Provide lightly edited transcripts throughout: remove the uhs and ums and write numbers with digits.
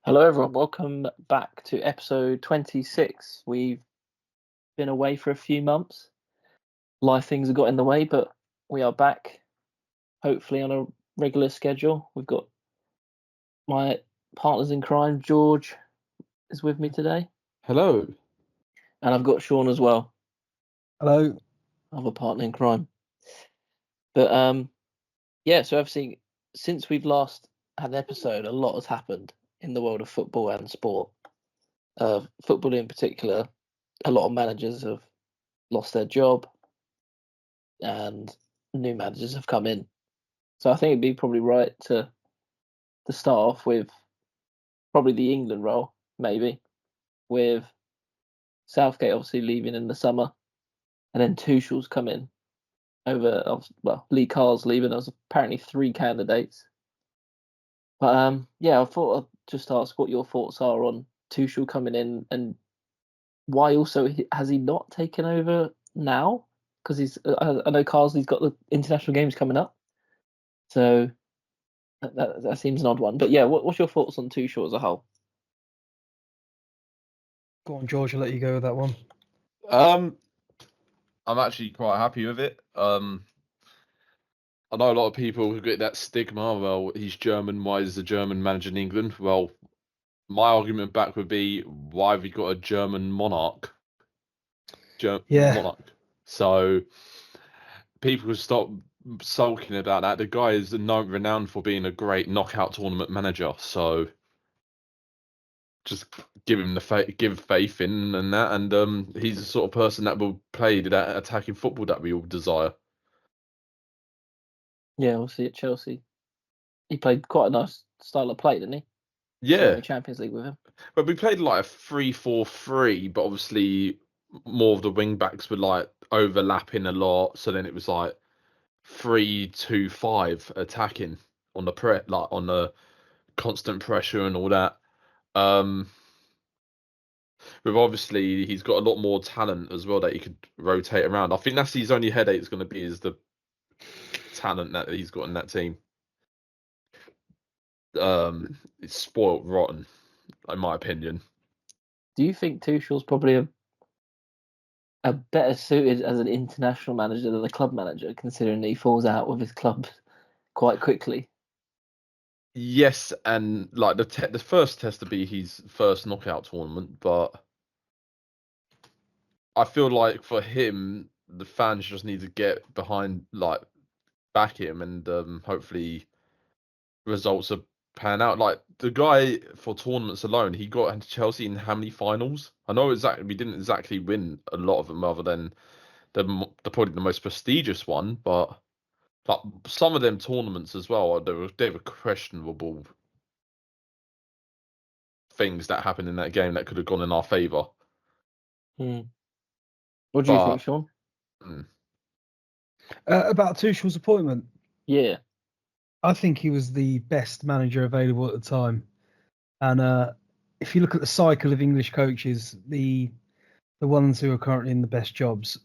Hello, everyone. Welcome back to episode 26. We've been away for a few months. Life things have got in the way, but we are back, hopefully on a regular schedule. We've got my partners in crime, George, is with me today, Hello. and I've got Sean as well, Hello. other partner in crime. But yeah, so obviously since we've last had an episode, a lot has happened in the world of football and sport. Football in particular, a lot of managers have lost their job and new managers have come in. So I think it'd be probably right to start off with probably the England role, maybe, with Southgate obviously leaving in the summer, and then Tuchel's come in over. Well, Lee Carr's leaving. There's apparently 3 candidates. But yeah, I thought I'd just ask what your thoughts are on Tuchel coming in and why also has he not taken over now? Because I know Carsley's got the international games coming up, so that seems an odd one. But yeah, what's your thoughts on Tuchel as a whole? Go on, George. I'll let you go with that one. I'm actually quite happy with it. I know a lot of people who get that stigma. Well, he's German. Why is the German manager in England? Well, my argument back would be, why have we got a German monarch? Monarch. So people could stop sulking about that. The guy is renowned for being a great knockout tournament manager. So just give him give faith in and that, and he's the sort of person that will play that attacking football that we all desire. Yeah, obviously at Chelsea, he played quite a nice style of play, didn't he? Yeah, the Champions League with him. But we played like a 3-4-3, but obviously more of the wing backs were like overlapping a lot. So then it was like 3-2-5 attacking on the on the constant pressure and all that. But obviously he's got a lot more talent as well that he could rotate around. I think that's his only headache is going to be is the talent that he's got in that team. It's spoiled rotten, in my opinion. Do you think Tuchel's probably a better suited as an international manager than a club manager, considering he falls out with his club quite quickly? Yes, and like the first test to be his first knockout tournament, but I feel like for him, the fans just need to get behind, like, back him, and hopefully results are pan out. Like the guy for tournaments alone, he got into Chelsea in how many finals? I know exactly we didn't exactly win a lot of them, other than the probably the most prestigious one, but like some of them tournaments as well, they were questionable things that happened in that game that could have gone in our favour. What do you think, Sean? About Tuchel's appointment? Yeah. I think he was the best manager available at the time. And if you look at the cycle of English coaches, the ones who are currently in the best jobs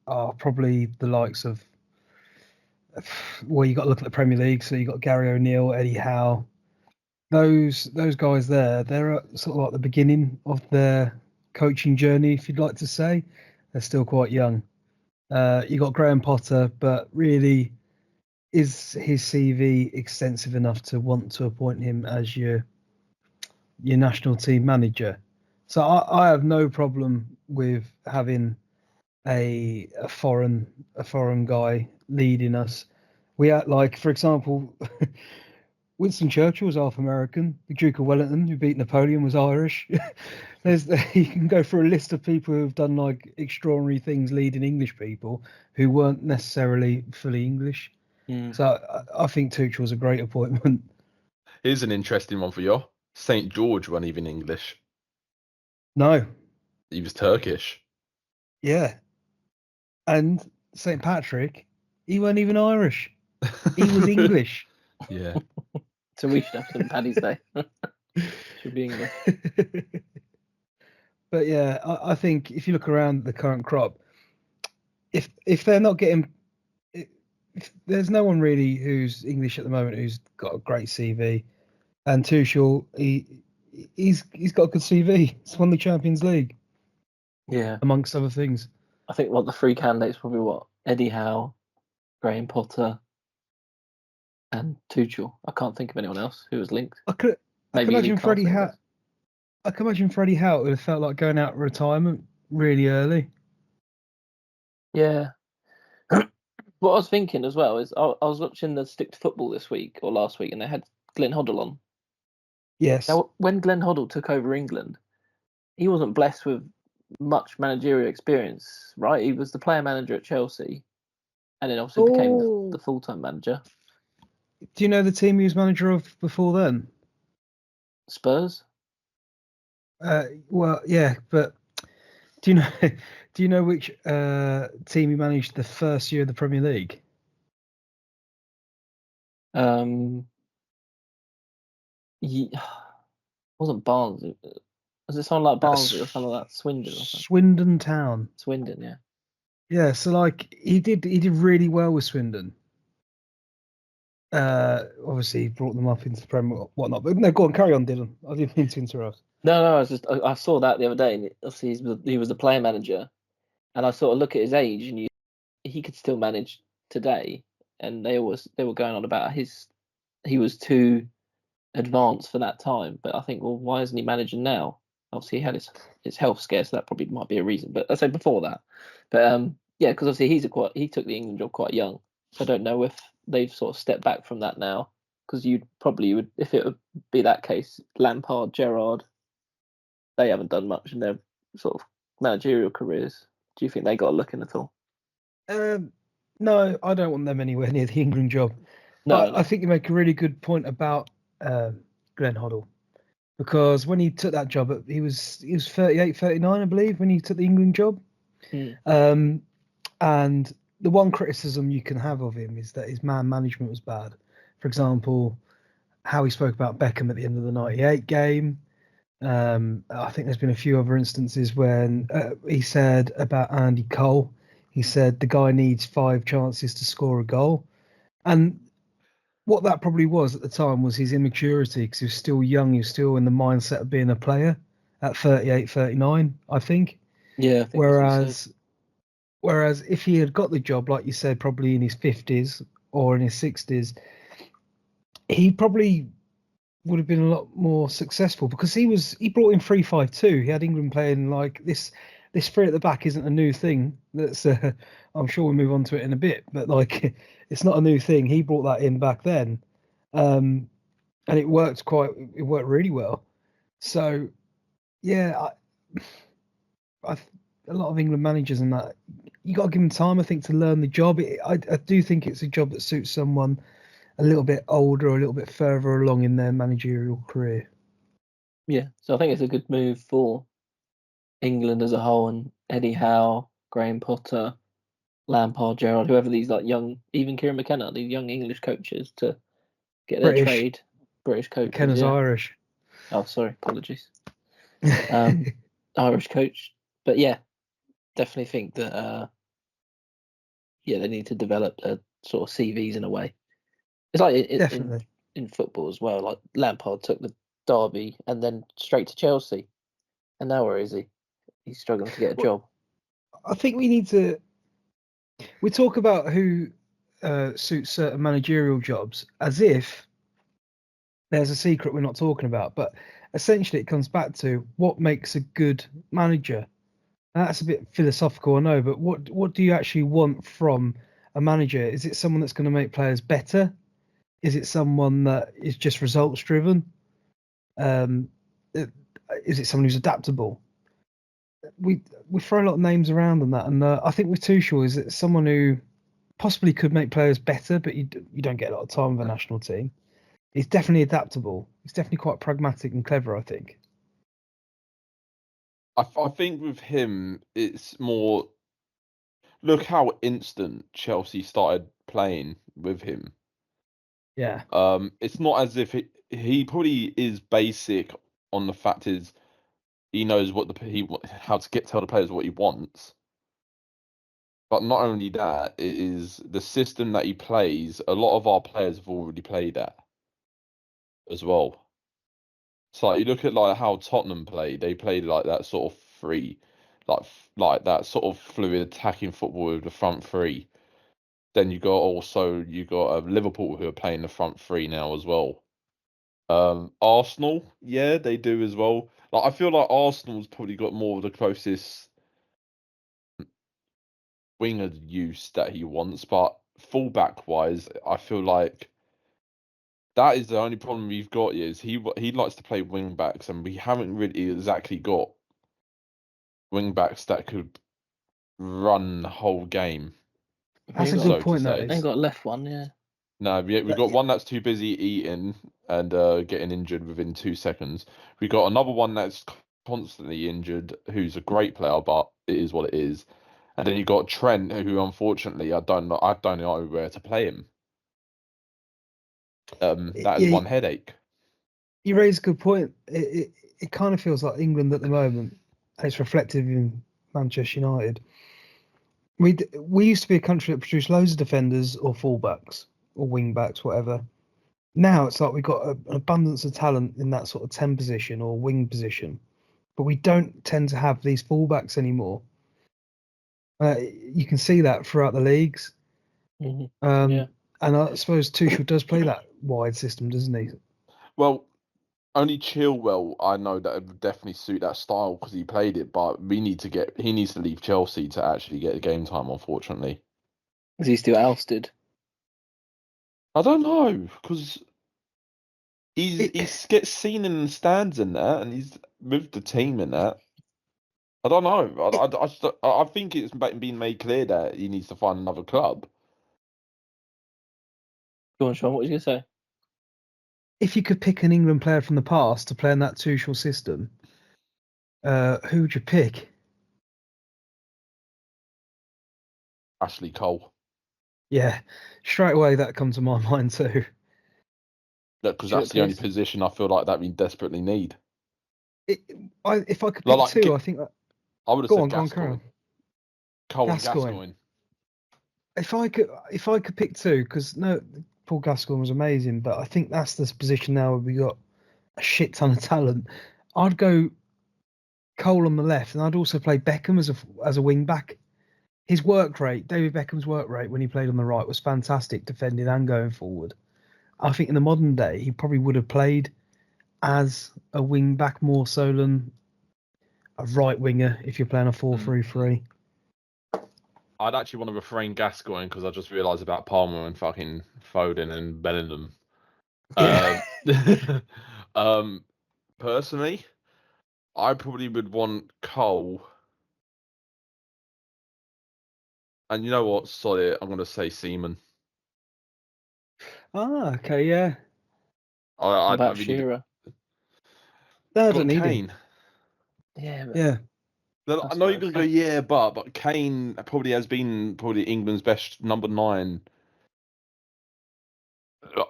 are probably the likes of, well, you got to look at the Premier League. So you got Gary O'Neill, Eddie Howe. Those guys there, they're at sort of like the beginning of their coaching journey, if you'd like to say. They're still quite young. You got Graham Potter, but really, is his CV extensive enough to want to appoint him as your national team manager? So I have no problem with having a foreign guy leading us. We had, like, for example, Winston Churchill was half American. The Duke of Wellington, who beat Napoleon, was Irish. You can go through a list of people who've done like extraordinary things leading English people who weren't necessarily fully English. So I think Tuchel was a great appointment. Here's an interesting one for you. St. George wasn't even English. No. He was Turkish. Yeah. And St. Patrick, he weren't even Irish. He was English. Yeah. So we should have St. Paddy's Day. Should be English. But yeah, I think if you look around the current crop, if they're not getting, if there's no one really who's English at the moment who's got a great CV, and Tuchel, he's got a good CV. He's won the Champions League, Yeah. amongst other things. I think the three candidates probably Eddie Howe, Graham Potter, and Tuchel. I can't think of anyone else who was linked. I can Maybe imagine Lee Carson, I guess. I can imagine Freddie Howe would have felt like going out of retirement really early. Yeah. What I was thinking as well is I was watching the Stick to Football this week or last week, and they had Glenn Hoddle on. Yes. Now, when Glenn Hoddle took over England, he wasn't blessed with much managerial experience, right? He was the player manager at Chelsea, and then obviously became the full-time manager. Do you know the team he was manager of before then? Spurs? Well, yeah, but do you know which team he managed the first year of the Premier League? Wasn't Barnsley? Was it something like Barnsley or something like that? Swindon or something? Swindon Town. Swindon, yeah. Yeah, so like he did really well with Swindon. Obviously he brought them up into the Premier whatnot. But no, go on, carry on, Dylan. I didn't mean to interrupt. No, I saw that the other day, and obviously he was the player manager, and I sort of look at his age, and he could still manage today, and they were going on about he was too advanced for that time, but I think, well, why isn't he managing now? Obviously he had his health scare, so that probably might be a reason. But I say before that, but yeah, because obviously he took the England job quite young, so I don't know if they've sort of stepped back from that now, because you would, if it would be that case, Lampard, Gerrard, they haven't done much in their sort of managerial careers. Do you think they got a look in at all? No, I don't want them anywhere near the England job. No. I think you make a really good point about Glenn Hoddle, because when he took that job, he was 38, 39, I believe, when he took the England job. And the one criticism you can have of him is that his man management was bad. For example, how he spoke about Beckham at the end of the 98 game. I think there's been a few other instances when he said about Andy Cole, he said the guy needs 5 chances to score a goal. And what that probably was at the time was his immaturity, because he was still young, he was still in the mindset of being a player at 38, 39, I think. Yeah, I think Whereas if he had got the job, like you said, probably in his 50s or in his 60s, he probably would have been a lot more successful, because he brought in 3-5-2. He had England playing like this. This three at the back isn't a new thing. That's I'm sure we'll move on to it in a bit, but like it's not a new thing. He brought that in back then, and it worked really well. So yeah, a lot of England managers and that, you got to give them time, I think, to learn the job. I do think it's a job that suits someone a little bit older or a little bit further along in their managerial career. Yeah, so I think it's a good move for England as a whole, and Eddie Howe, Graham Potter, Lampard, Gerrard, whoever these like young, even Kieran McKenna, these young English coaches to get their trade. British coaches. McKenna's Irish. Oh, sorry, apologies. Irish coach, but yeah, definitely think that they need to develop their sort of CVs in a way. It's like in football as well. Like Lampard took the Derby and then straight to Chelsea, and now where is he? He's struggling to get a job. I think we talk about who suits certain managerial jobs as if there's a secret we're not talking about, but essentially it comes back to what makes a good manager. And that's a bit philosophical, I know, but what do you actually want from a manager? Is it someone that's going to make players better? Is it someone that is just results driven? Is it someone who's adaptable? We throw a lot of names around on that, and I think with Tuchel, is it someone who possibly could make players better, but you don't get a lot of time with a national team. He's definitely adaptable. He's definitely quite pragmatic and clever, I think. I think with him, it's more. Look how instant Chelsea started playing with him. Yeah. It's not as if he probably is basic on the fact is he knows how to tell the players what he wants. But not only that, it is the system that he plays. A lot of our players have already played at as well. So like, you look at like how Tottenham played. They played like that sort of free, like that sort of fluid attacking football with the front three. Then you got Liverpool who are playing the front three now as well. Arsenal, yeah, they do as well. Like I feel like Arsenal's probably got more of the closest winger use that he wants, but fullback wise, I feel like that is the only problem we've got. Is he likes to play wing backs, and we haven't really exactly got wing backs that could run the whole game. That's a Ain't good So to point, that say. ain't is. got a left one, yeah. No, we've got one that's too busy eating and getting injured within 2 seconds. We got another one that's constantly injured, who's a great player, but it is what it is. And then you got Trent, who unfortunately I don't know where to play him. That is Yeah, one headache. you raise a good point. It kind of feels like England at the moment. It's reflective in Manchester United. We used to be a country that produced loads of defenders or fullbacks or wing backs, whatever. Now it's like we've got an abundance of talent in that sort of 10 position or wing position, but we don't tend to have these fullbacks anymore. You can see that throughout the leagues. Yeah. And I suppose Tuchel does play that wide system, doesn't he? Well, only Chilwell I know that would definitely suit that style because he played it, but he needs to leave Chelsea to actually get the game time, unfortunately. Is he still ousted? I don't know because he It, gets seen in the stands and that, and he's with the team and that. I don't know. it, I think it's been made clear that he needs to find another club. Go on, Sean, what was you going to say? if you could pick an England player from the past to play in that Tuchel system, who would you pick? Ashley Cole, Yeah, straight away that comes to my mind too. because Stuart that's the only Pearce? position I feel like that we desperately need. If I could Like, pick two, I think. I would have Go said on, carry on. Gascoigne, Cole and Gascoigne. Gascoigne. If I could pick two, because no, Paul Gascoigne was amazing, but I think that's the position now where we got a shit ton of talent. I'd go Cole on the left, and I'd also play Beckham as a wing back. His work rate, David Beckham's work rate when he played on the right was fantastic, defending and going forward. I think in the modern day he probably would have played as a wing back more so than a right winger if you're playing a 4-3-3. I'd actually want to refrain Gascoigne because I just realised about Palmer and fucking Foden and Bellingham. Yeah. Personally, I probably would want Cole. And you know what? Sorry, I'm going to say Seaman. Okay, yeah. I About really Shearer? No, I don't got need him. Kane. Yeah, but Yeah. I know you're going to go, yeah, but Kane probably has been England's best number 9.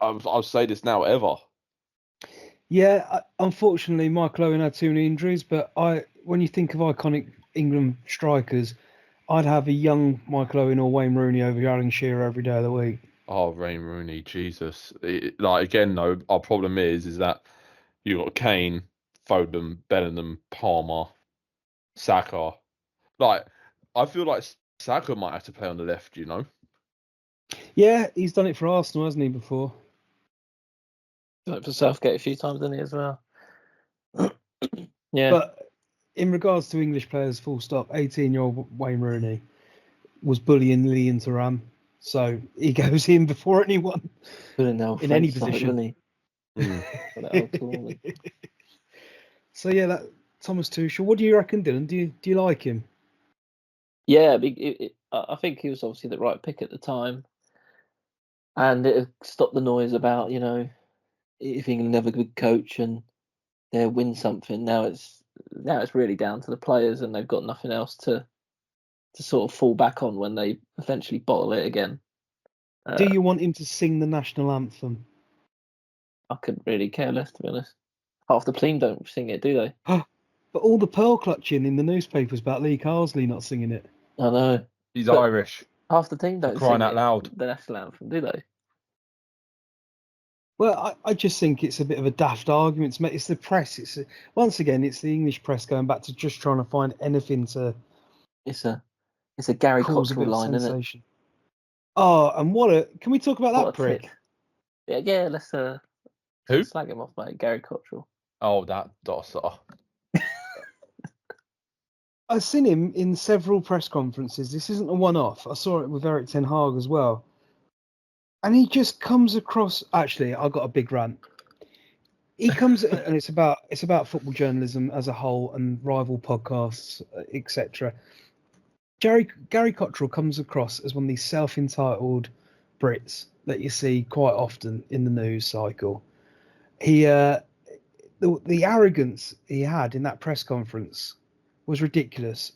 I'll say this now, ever. Yeah, unfortunately, Michael Owen had too many injuries, but when you think of iconic England strikers, I'd have a young Michael Owen or Wayne Rooney over Alan Shearer every day of the week. Oh, Wayne Rooney, Jesus. Again, though, our problem is that you got Kane, Foden, Bellingham, Palmer, Saka. Like, I feel like Saka might have to play on the left, you know? Yeah, he's done it for Arsenal, hasn't he, before? done it for Southgate a few times, didn't he, as well? Yeah. But in regards to English players, full stop, 18-year-old Wayne Rooney was bullying Lilian Thuram, so he goes in before anyone Putting the in any French side, position. wasn't he? That old tournament. So yeah, that Thomas Tuchel. What do you reckon, Dylan? Do you like him? Yeah, I think he was obviously the right pick at the time, and it stopped the noise about if England never good coach and they'll win something. Now it's really down to the players, and they've got nothing else to sort of fall back on when they eventually bottle it again. Do you want him to sing the national anthem? I couldn't really care less, to be honest. Half the team don't sing it, do they? But all the pearl clutching in the newspapers about Lee Carsley not singing it. I know. He's But Irish. half the team don't crying sing out loud. the national anthem, do they? Well, I just think it's a bit of a daft argument. It's the press. Once again, it's the English press going back to just trying to find anything to It's a Gary cause a Cottrell bit of line, isn't it? sensation. Oh, and can we talk about that What a prick? tit. Yeah. Let's Who? slag him off, mate. Gary Cottrell. Oh, that Dosser. I've seen him in several press conferences. This isn't a one-off. I saw it with Eric Ten Hag as well. And he just comes across. Actually, I got a big rant. He comes and it's about football journalism as a whole and rival podcasts, etc. Gary Cottrell comes across as one of these self-entitled Brits that you see quite often in the news cycle. He the arrogance he had in that press conference was ridiculous.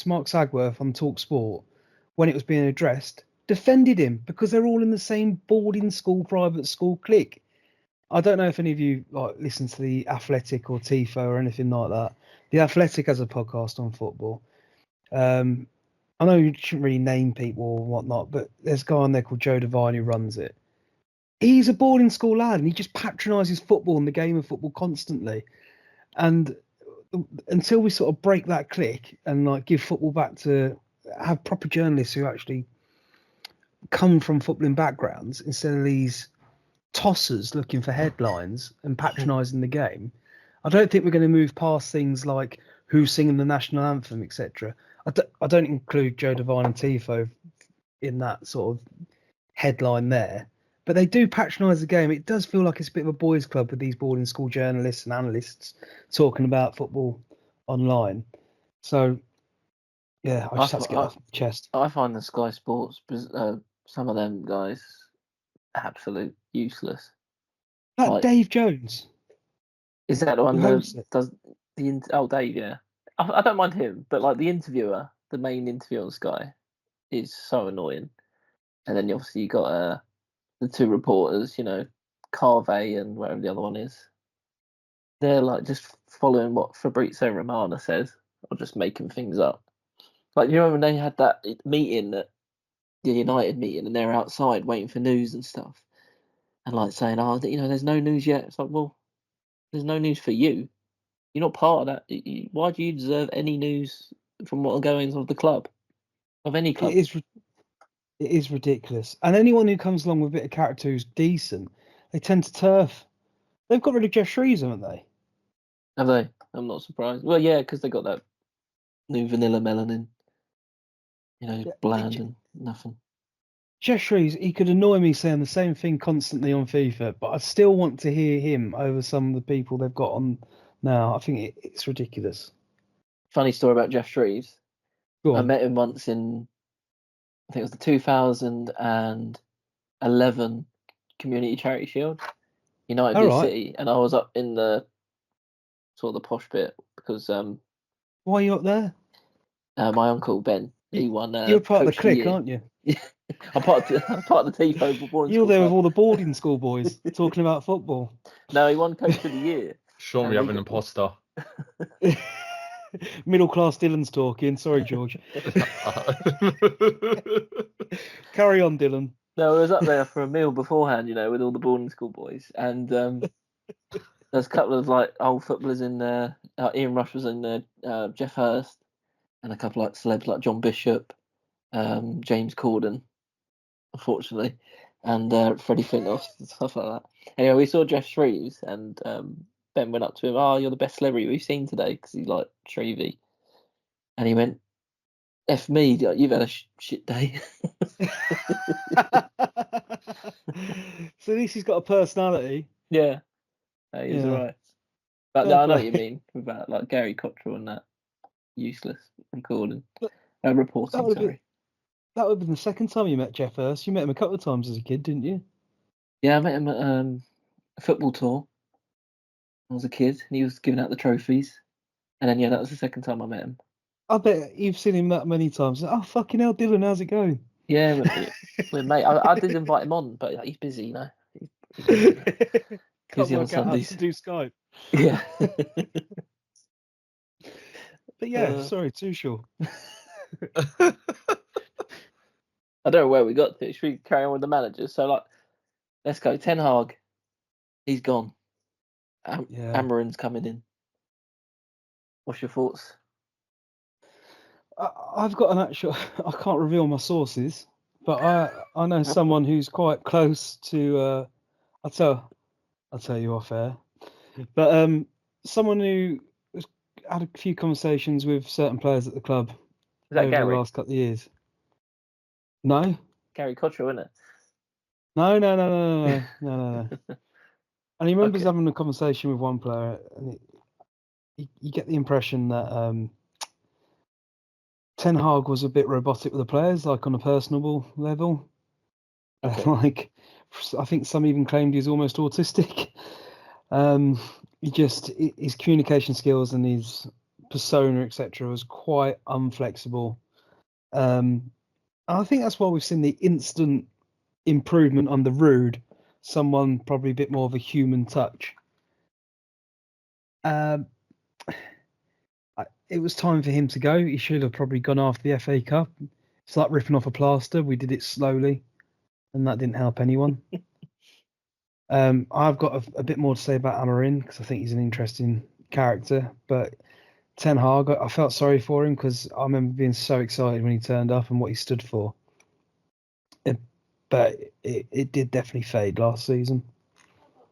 Mark Sagworth on TalkSport, when it was being addressed, defended him because they're all in the same boarding school, private school clique. I don't know if any of you listen to the Athletic or Tifo or anything like that. The Athletic has a podcast on football. I know you shouldn't really name people or whatnot, but there's a guy on there called Joe Devine who runs it. He's a boarding school lad and he just patronises football and the game of football constantly. And until we sort of break that clique and give football back to have proper journalists who actually come from footballing backgrounds instead of these tossers looking for headlines and patronising the game, I don't think we're going to move past things like who's singing the national anthem, etc. I don't include Joe Devine and Tifo in that sort of headline there, but they do patronise the game. It does feel like it's a bit of a boys' club with these boarding school journalists and analysts talking about football online. So, yeah, I just had to get off my chest. I find the Sky Sports, some of them guys, absolute useless. Like Dave Jones. Is that the one that does the Dave? Yeah, I don't mind him, but the interviewer, the main interviewer on Sky, is so annoying. And then obviously you got the two reporters, Carvey and whatever the other one is. They're just following what Fabrizio Romano says, or just making things up. You remember when they had that meeting, the United meeting, and they're outside waiting for news and stuff, and saying, there's no news yet. It's well, there's no news for you. You're not part of that. Why do you deserve any news from what are goings on of the club, of any club? It is ridiculous. And anyone who comes along with a bit of character who's decent, they tend to turf. They've got rid of Jeff Shreves, haven't they? Have they? I'm not surprised. Well, yeah, because they got that new vanilla melanin. Bland and nothing. Jeff Shreves, he could annoy me saying the same thing constantly on FIFA, but I still want to hear him over some of the people they've got on now. I think it's ridiculous. Funny story about Jeff Shreves. Go on. I met him once in, I think it was the 2011 Community Charity Shield, United v City, and I was up in the sort of the posh bit because why are you up there? My uncle Ben, he won. You're part of the clique, year. aren't you? I'm part of the Tifo boarding You're school there club. with all the boarding school boys talking about football. No, he won Coach of the Year. Sean, we have an imposter. Middle class Dylan's talking. Sorry, George. Carry on, Dylan. No, I was up there for a meal beforehand, with all the boarding school boys, and there's a couple of old footballers in there. Ian Rush was in there, Jeff Hurst, and a couple celebs like John Bishop, James Corden, unfortunately, and Freddie Flintoff and stuff like that. Anyway, we saw Jeff Shreves, and Ben went up to him. Oh, you're the best celebrity we've seen today, because he's like Shrevey, and he went, "F me, you've had a shit day." So at least he's got a personality. Yeah, he's alright. But no, I know what you mean about Gary Cottrell and that useless recording, reporting. Sorry. That would have been the second time you met Jeff Hurst. You met him a couple of times as a kid, didn't you? Yeah, I met him at a football tour. I was a kid, and he was giving out the trophies. And then that was the second time I met him. I bet you've seen him that many times. Oh, fucking hell, Dylan, how's it going? Yeah, we're mate. I did invite him on, but he's busy, He's busy, Can't work out how to do Skype. Yeah. But yeah, sorry, Tuchel. I don't know where we got to. Should we carry on with the managers? So let's go. Ten Hag. He's gone. Yeah. Amorim's coming in. What's your thoughts? I've got an actual. I can't reveal my sources, but I know someone who's quite close to. I'll tell you off air. But someone who had a few conversations with certain players at the club Is that over Gary? the last couple of years. No. Gary Cottrell, isn't it? No. And he remembers Okay. having a conversation with one player, and you get the impression that Ten Hag was a bit robotic with the players, like on a personable level. Okay. Like, I think some even claimed he was almost autistic. His communication skills and his persona, etc., was quite unflexible. I think that's why we've seen the instant improvement under Rude. Someone probably a bit more of a human touch. It was time for him to go. He should have probably gone after the FA Cup. It's like ripping off a plaster. We did it slowly, and that didn't help anyone. I've got a bit more to say about Amorim because I think he's an interesting character. But Ten Hag, I felt sorry for him because I remember being so excited when he turned up and what he stood for. But it did definitely fade last season.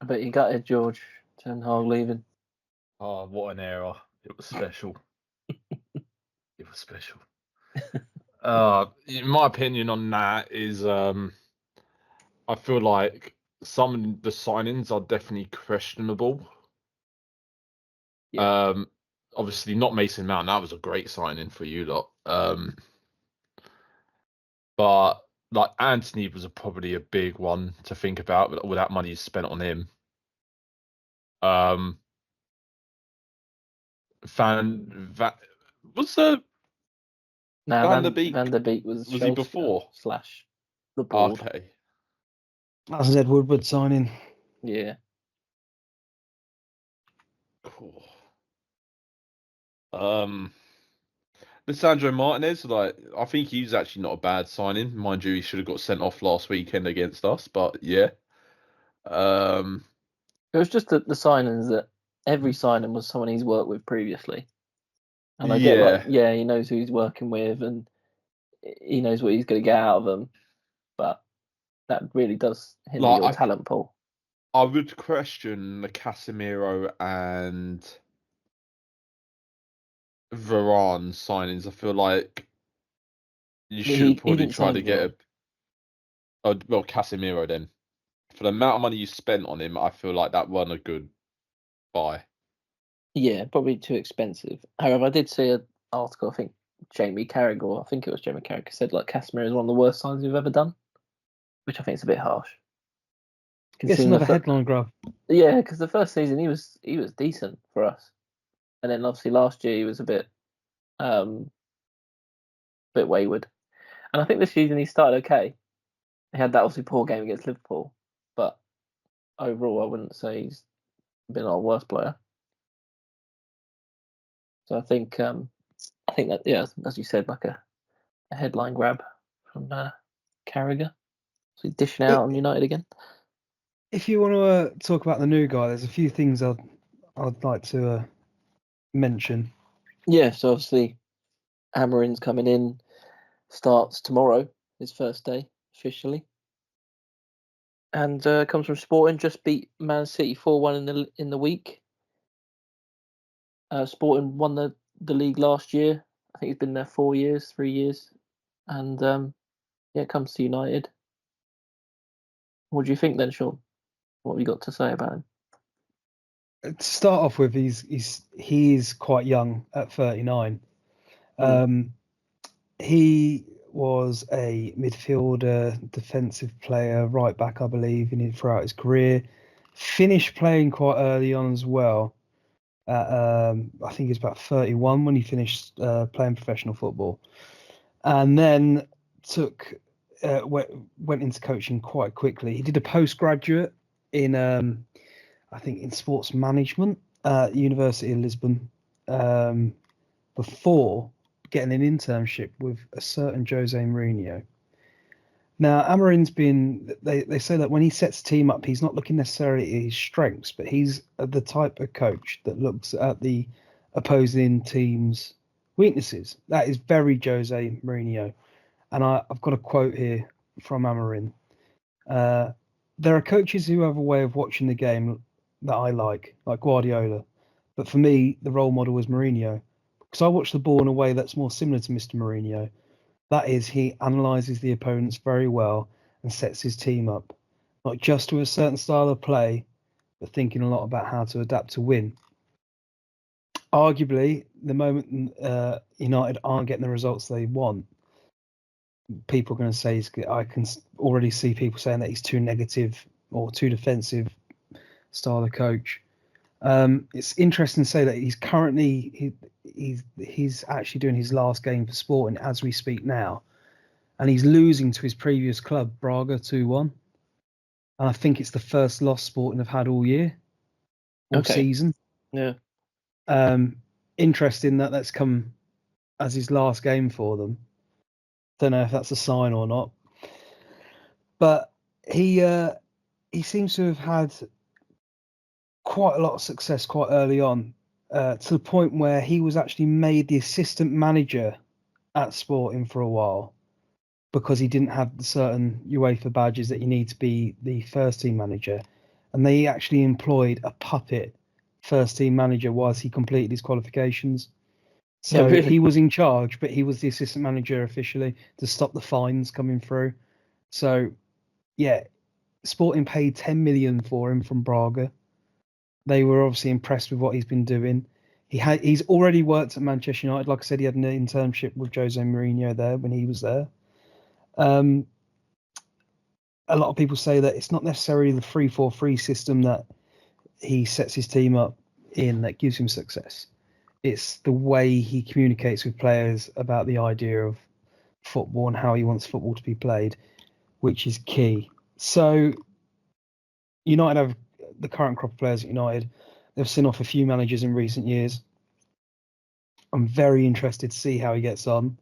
I bet you gutted George Ten Hag leaving. Oh, what an era! It was special. It was special. My opinion on that is, I feel like some of the signings are definitely questionable. Yeah. Obviously not Mason Mount. That was a great signing for you lot. But like Anthony was probably a big one to think about with all that money spent on him. Was the Van der Beek? Van der Beek was he Chelsea before? / the board. Okay. That was Ed Woodward signing. Yeah. Cool. Lisandro Martinez, I think he's actually not a bad signing. Mind you, he should have got sent off last weekend against us, but yeah. It was just the signings that every signing was someone he's worked with previously. And I get he knows who he's working with and he knows what he's going to get out of them. But that really does hinder your talent pool. I would question the Casemiro and Varane signings. I feel like you should probably try to get Casemiro then. For the amount of money you spent on him, I feel like that wasn't a good buy. Yeah, probably too expensive. However, I did see an article, I think Jamie Carragher said like Casemiro is one of the worst signs we've ever done, which I think is a bit harsh. It's another headline grab. Yeah, because the first season he was decent for us, and then obviously last year he was a bit wayward, and I think this season he started okay. He had that obviously poor game against Liverpool, but overall I wouldn't say he's been our worst player. So I think that as you said, like a headline grab from Carragher. So he's dishing out on United again. If you want to talk about the new guy, there's a few things I'd like to mention. Yeah, so obviously Amorim's coming in, starts tomorrow, his first day officially, and comes from Sporting. Just beat Man City 4-1 in the week. Sporting won the league last year. I think he's been there 3 years, and comes to United. What do you think then, Sean? What have you got to say about him? To start off with, he's quite young at 39. He was a midfielder, defensive player, right back, I believe, throughout his career. Finished playing quite early on as well. I think he was about 31 when he finished playing professional football, and then went into coaching quite quickly. He did a postgraduate in I think in sports management at University of Lisbon before getting an internship with a certain Jose Mourinho. Now, Amorim's they say that when he sets a team up, he's not looking necessarily at his strengths, but he's the type of coach that looks at the opposing team's weaknesses. That is very Jose Mourinho. And I've got a quote here from Amorim. There are coaches who have a way of watching the game that I like Guardiola. But for me, the role model was Mourinho. Because I watch the ball in a way that's more similar to Mr. Mourinho. That is, he analyses the opponents very well and sets his team up, not just to a certain style of play, but thinking a lot about how to adapt to win. Arguably, the moment United aren't getting the results they want, people are going to say I can already see people saying that he's too negative or too defensive style of coach. It's interesting to say that he's currently he's actually doing his last game for Sporting as we speak now, and he's losing to his previous club Braga 2-1, and I think it's the first loss Sporting have had all year, all season. Yeah. Interesting that that's come as his last game for them. Don't know if that's a sign or not, but he seems to have had quite a lot of success quite early on, to the point where he was actually made the assistant manager at Sporting for a while because he didn't have the certain UEFA badges that you need to be the first team manager, and they actually employed a puppet first team manager whilst he completed his qualifications. So Yeah, really? he was in charge, but he was the assistant manager officially to stop the fines coming through. So yeah, Sporting paid 10 million for him from Braga. They were obviously impressed with what he's been doing. He's already worked at Manchester United. Like I said, he had an internship with Jose Mourinho there when he was there. A lot of people say that it's not necessarily the 3-4-3 system that he sets his team up in that gives him success. It's the way he communicates with players about the idea of football and how he wants football to be played, which is key. So United have the current crop of players at United. They've sent off a few managers in recent years. I'm very interested to see how he gets on.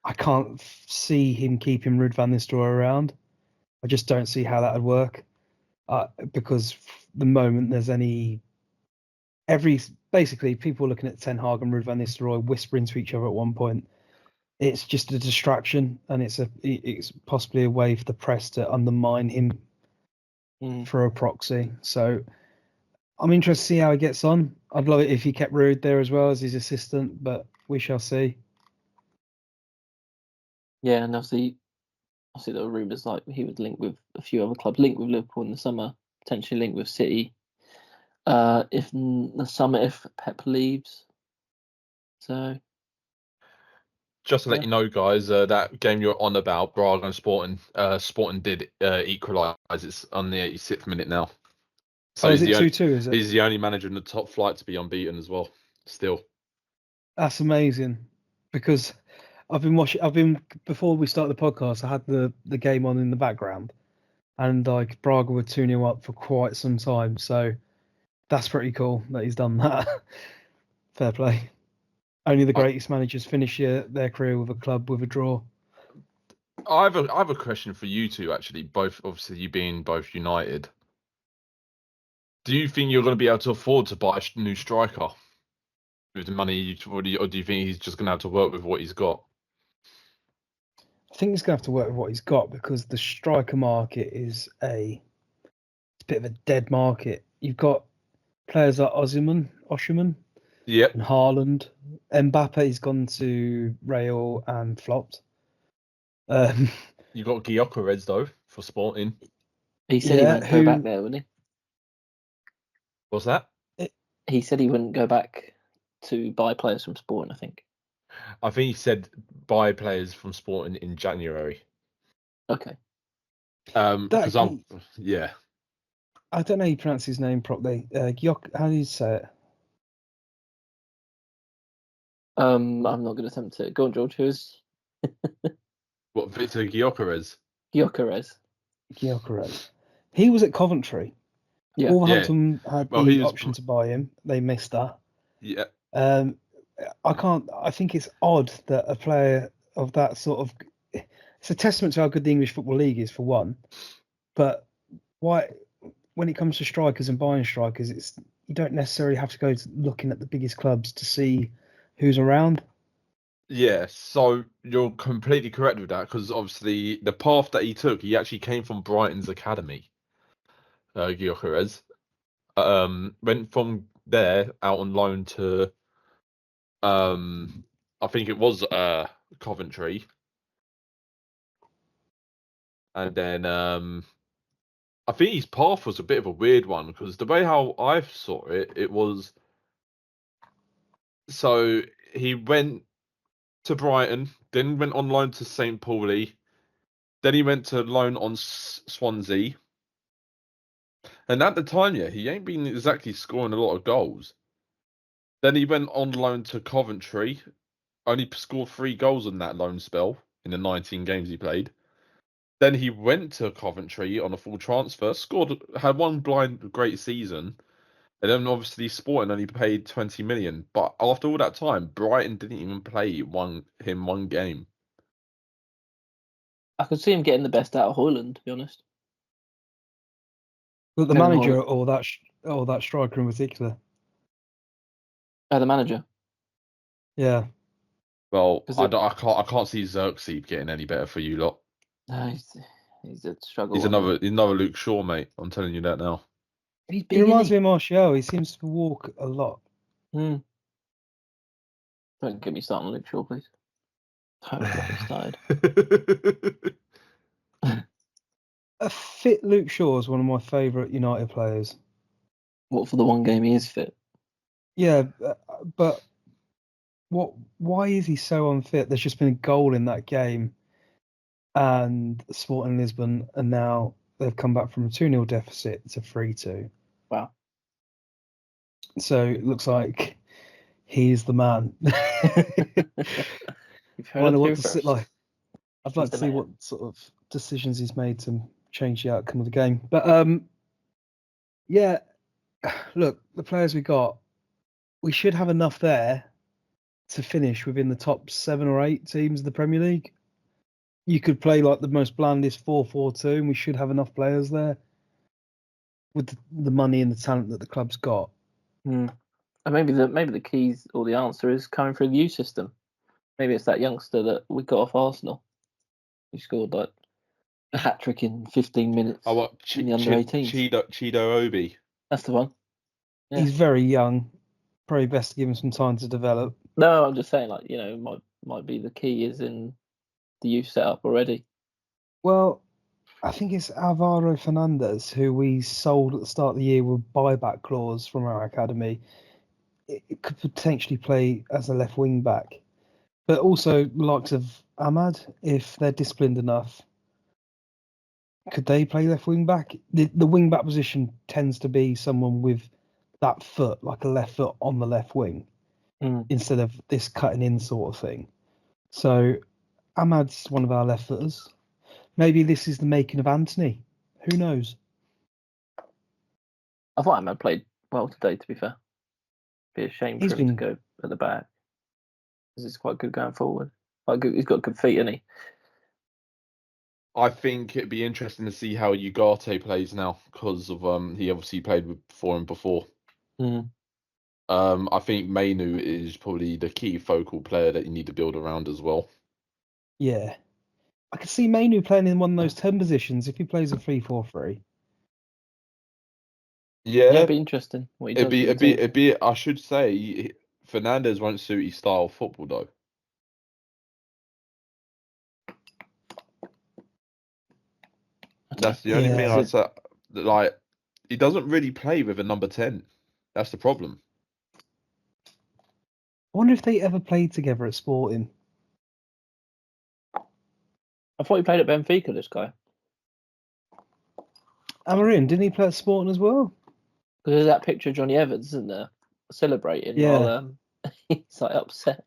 I can't see him keeping Ruud van Nistelrooy around. I just don't see how that would work, because the moment there's basically people looking at Ten Hag and Ruud van Nistelrooy whispering to each other at one point. It's just a distraction, and it's possibly a way for the press to undermine him for a proxy. So I'm interested to see how he gets on. I'd love it if he kept Ruud there as well as his assistant, but we shall see. Yeah, and obviously there were rumours like he would link with a few other clubs, link with Liverpool in the summer, potentially link with City. If in the summer, if Pep leaves. So Just to let you know, guys, that game you're on about, Braga and Sporting, Sporting did equalise. It's on the 86th minute now. So is it 2-2? Is it? He's the only manager in the top flight to be unbeaten as well. Still, that's amazing, because I've been before we started the podcast, I had the game on in the background, and like Braga were 2-0 up for quite some time. So that's pretty cool that he's done that. Fair play. Only the greatest managers finish their career with a club with a draw. I have a question for you two, actually. Both, obviously, you being both United. Do you think you're going to be able to afford to buy a new striker with the money or do you think he's just going to have to work with what he's got? I think he's going to have to work with what he's got, because the striker market is a bit of a dead market. You've got players like Osimhen, Yep. and Haaland. Mbappe's gone to Real and flopped. You got Gyökeres though for Sporting. he said he wouldn't go back there, wouldn't he? What's that? He said he wouldn't go back to buy players from Sporting, I think. I think he said buy players from Sporting in January. Okay. Because yeah. I don't know how you pronounce his name properly. How do you say it? I'm not going to attempt to. Go on, George. Who is? What, Victor Gyökeres? Gyökeres. He was at Coventry. Yeah. Wolverhampton had the option to buy him. They missed that. Yeah. I think it's odd that a player of that sort of, it's a testament to how good the English Football League is, for one. But why, when it comes to strikers and buying strikers, you don't necessarily have to go looking at the biggest clubs to see who's around. Yeah, so you're completely correct with that, because obviously the path that he took, he actually came from Brighton's academy. Gyökeres went from there out on loan to I think it was Coventry, and then I think his path was a bit of a weird one, because the way how I saw it, it was so he went to Brighton, then went on loan to St. Pauli, then he went to loan on Swansea, and at the time, yeah, he ain't been exactly scoring a lot of goals. Then he went on loan to Coventry, only scored 3 goals in that loan spell in the 19 games he played. Then he went to Coventry on a full transfer, had one great season, and then obviously Sporting only paid 20 million. But after all that time, Brighton didn't even play one game. I could see him getting the best out of Hoyland, to be honest. But the Kevin manager Hoyland. or that striker in particular. The manager. Yeah. Well, I can't see Xerxes getting any better for you lot. No, he's a struggle. He's another Luke Shaw, mate. I'm telling you that now. He's He reminds me of Martial. He seems to walk a lot. Don't get me started on Luke Shaw, please. Don't get me started. A fit Luke Shaw is one of my favourite United players. What, for the one game he is fit? Yeah, but why is he so unfit? There's just been a goal in that game, and Sporting Lisbon, and now they've come back from a 2-0 deficit to 3-2. Wow. So it looks like he's the man. You've heard it first. I'd like to see what sort of decisions he's made to change the outcome of the game. But yeah, look, the players we got, we should have enough there to finish within the top 7 or 8 teams of the Premier League. You could play like the most blandest 4-4-2, and we should have enough players there with the money and the talent that the club's got. And maybe the keys or the answer is coming through the youth system. Maybe it's that youngster that we got off Arsenal who scored like a hat trick in 15 minutes. Oh, what? In the under 18s. Chido Obi. That's the one. Yeah. He's very young. Probably best to give him some time to develop. No, I'm just saying, like, might be the key is in the youth setup already. Well, I think it's Alvaro Fernandez, who we sold at the start of the year with buyback clause from our academy. It could potentially play as a left wing back, but also the likes of Ahmad, if they're disciplined enough, could they play left wing back? The wing back position tends to be someone with that foot, like a left foot on the left wing, instead of this cutting in sort of thing. So Ahmad's one of our left footers. Maybe this is the making of Anthony. Who knows? I thought Ahmad played well today, to be fair. Be a shame for him to go at the back, because he's quite good going forward. He's got good feet, hasn't he? I think it'd be interesting to see how Ugarte plays now, because of he obviously played for him before. I think Mainu is probably the key focal player that you need to build around as well. Yeah. I could see Mainu playing in one of those 10 positions if he plays a 3-4-3. Yeah, it'd be interesting. What he does it'd be. I should say, Fernandez won't suit his style of football though. That's the only thing I'd say. Like, he doesn't really play with a number 10. That's the problem. I wonder if they ever played together at Sporting. I thought he played at Benfica, this guy. Amorim, didn't he play at Sporting as well? Because there's that picture of Johnny Evans, isn't there? Celebrating while he's like upset.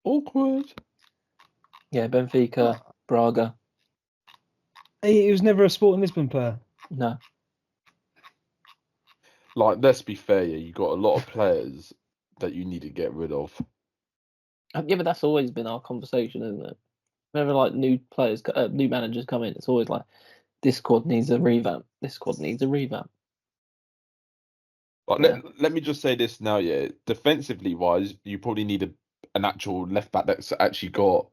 Awkward. Yeah, Benfica, Braga. He was never a Sporting Lisbon player. No. Like, let's be fair, you got a lot of players that you need to get rid of. Yeah, but that's always been our conversation, isn't it? whenever like new managers come in, it's always like this squad needs a revamp. This squad needs a revamp. But Yeah. let me just say this now, yeah. Defensively wise, you probably need an actual left back that's actually got